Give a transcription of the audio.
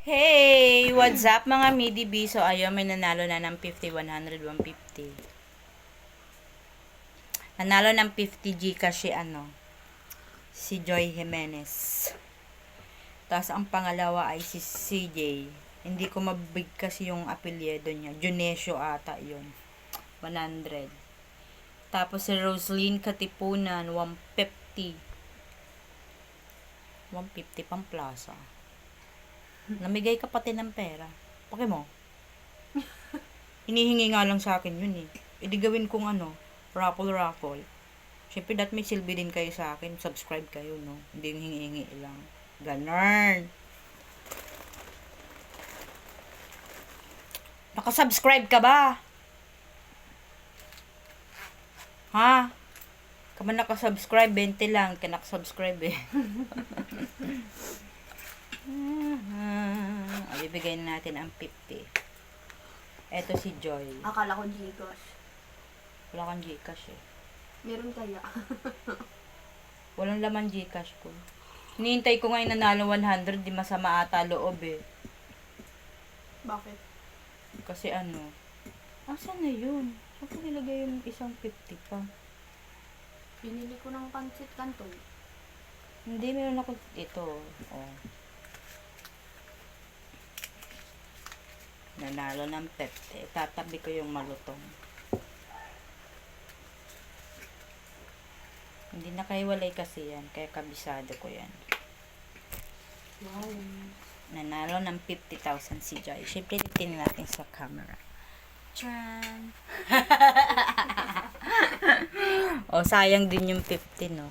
Hey! What's up mga MIDB? So ayun, may nanalo na ng 50, 100, 150. Nanalo ng 50 Gcash si Joy Jimenez. Tapos ang pangalawa ay si CJ. Hindi ko mabigkas yung apelyido niya. Junesio ata yun. 100. Tapos si Roslyn Katipunan, 150. 150 pang plaza. Namigay ka pati ng pera. Paki mo. Hinihingi nga lang sa akin yun eh. Hindi gawin kong raffle. Siyempre, that may silbi din kayo sa akin. Subscribe kayo, no? Hindi yung hingi-hingi lang. Ganun. Nakasubscribe ka ba? Ha? Ka ba nakasubscribe? 20 lang. Ka nakasubscribe eh. Bibigay na natin ang 50. Eto si Joy. Akala ko Gcash. Wala kang Gcash eh. Meron kaya? Walang laman Gcash ko. Hinihintay ko ngayon nanalo 100, di masama ata loob eh. Bakit? Kasi asan na yun? Saan ko nilagay yung isang 50 pa? Binili ko ng pancit canton. Hindi, meron ako ito. Oh. Nanalo ng 50. Tatabi ko yung malutong. Hindi na kahiwalay kasi yan. Kaya kabisado ko yan. Wow. Nanalo ng 50,000 si Joy. Siyempre, titingnan natin sa camera. Tran! O, sayang din yung 50, no?